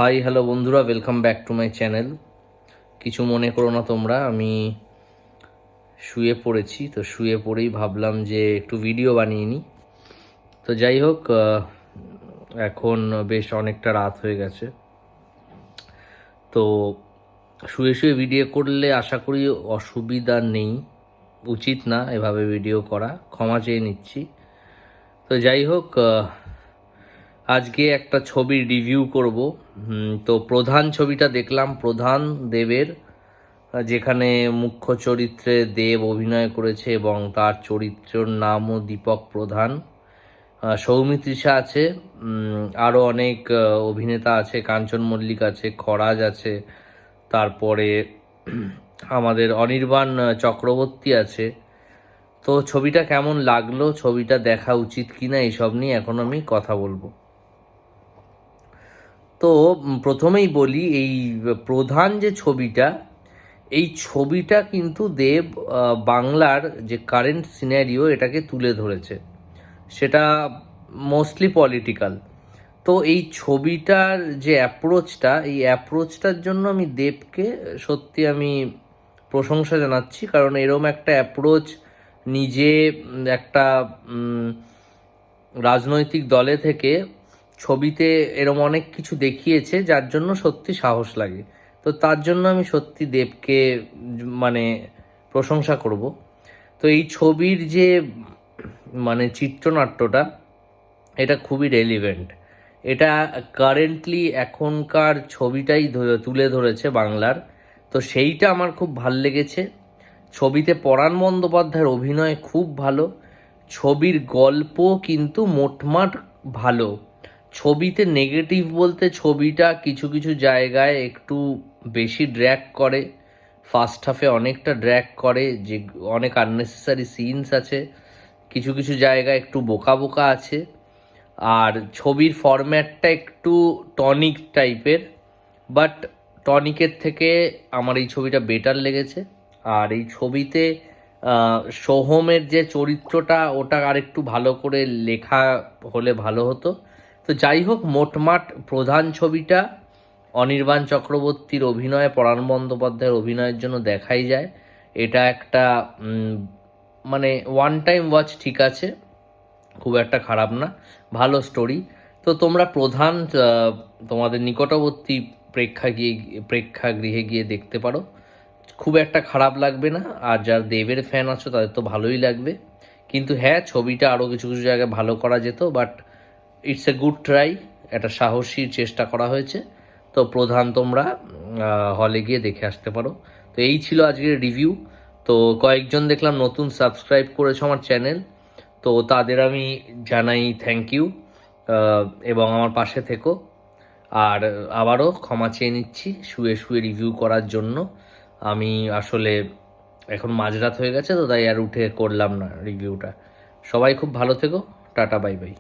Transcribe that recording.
Hi hello বন্ধুরা, welcome back to my channel. কিছু মনে করো না তোমরা, আমি শুয়ে পড়েছি, তো শুয়ে পড়েই ভাবলাম যে একটু ভিডিও বানিয়ে নিই। তো যাই হোক, এখন বেশ অনেকটা রাত হয়ে গেছে। তো শুয়ে শুয়ে ভিডিও করলে আশা করি অসুবিধা নেই, উচিত না এভাবে ভিডিও করা, ক্ষমা চেয়ে নিচ্ছি। তো যাই হোক, আজকে একটা ছবির রিভিউ করব। তো প্রধান ছবিটা দেখলাম, প্রধান দেবের, যেখানে মুখ্য চরিত্রে দেব অভিনয় করেছে এবং তার চরিত্রের নামও দীপক প্রধান। সৌমিত্রিষা আছে, আরও অনেক অভিনেতা আছে, কাঞ্চন মল্লিক আছে, খরাজ আছে, তারপরে আমাদের অনির্বাণ চক্রবর্তী আছে। তো ছবিটা কেমন লাগলো, ছবিটা দেখা উচিত কিনা, এইসব নিয়ে এখন আমি কথা বলবো। তো প্রথমেই বলি, এই প্রধান যে ছবিটা, এই ছবিটা কিন্তু দেব বাংলার যে কারেন্ট সিনারিও এটাকে তুলে ধরেছে, সেটা মোস্টলি পলিটিক্যাল। তো এই ছবিটার যে অ্যাপ্রোচটা, এই অ্যাপ্রোচটার জন্য আমি দেবকে সত্যি আমি প্রশংসা জানাচ্ছি, কারণ এরম একটা অ্যাপ্রোচ নিজে একটা রাজনৈতিক দলে থেকে ছবিতে এরম অনেক কিছু দেখিয়েছে, যার জন্য সত্যি সাহস লাগে। তো তার জন্য আমি সত্যি দেবকে মানে প্রশংসা করব। তো এই ছবির যে চিত্রনাট্যটা, এটা খুবই রেলিভেন্ট। এটা কারেন্টলি এখনকার ছবিটাই তুলে ধরেছে বাংলার। তো সেইটা আমার খুব ভাল লেগেছে। ছবিতে পরাণ বন্দ্যোপাধ্যায়ের অভিনয় খুব ভালো, ছবির গল্প কিন্তু মোটমাট ভালো। ছবিতে নেগেটিভ বলতে, ছবিটা কিছু কিছু জায়গায় একটু বেশি ড্র্যাগ করে, ফার্স্ট হাফে অনেকটা ড্র্যাগ করে, যে অনেক আননেসেসারি সিনস আছে, কিছু কিছু জায়গায় একটু বোকা বোকা আছে। আর ছবির ফরম্যাটটা একটু টনিক টাইপের, বাট টনিকের থেকে আমার এই ছবিটা বেটার লেগেছে। আর এই ছবিতে সোহমের যে চরিত্রটা, ওটা আর একটু ভালো করে লেখা হলে ভালো হতো। তো যাই হোক, মোটমাট প্রধান ছবিটা অনির্বাণ চক্রবর্তীর অভিনয়, পরাণ বন্দ্যোপাধ্যায়ের অভিনয়ের জন্য দেখাই যায়। এটা একটা ওয়ান টাইম ওয়াচ, ঠিক আছে, খুব একটা খারাপ না, ভালো স্টোরি। তো তোমরা প্রধান তোমাদের নিকটবর্তী প্রেক্ষাগৃহে গিয়ে দেখতে পারো, খুব একটা খারাপ লাগবে না। আর যারা দেবের ফ্যান আছো তাদের তো ভালোই লাগবে। কিন্তু হ্যাঁ, ছবিটা আরও কিছু কিছু জায়গায় ভালো করা যেত, but it's a good try, একটা সাহসী চেষ্টা করা হয়েছে। তো প্রধান তোমরা হলে গিয়ে দেখে আসতে পারো। তো এই ছিল আজকের রিভিউ। তো কয়েকজন দেখলাম নতুন সাবস্ক্রাইব করেছো আমার চ্যানেল, তো তাদের আমি জানাই থ্যাংক ইউ, এবং আমার পাশে থেকো। আর আবারও ক্ষমা চেয়ে নিচ্ছি শুয়ে শুয়ে রিভিউ করার জন্য। আমি আসলে এখন মাঝরাত হয়ে গেছে, তো তাই আর উঠে করলাম না রিভিউটা। সবাই খুব ভালো থেকো, টাটা বাই বাই।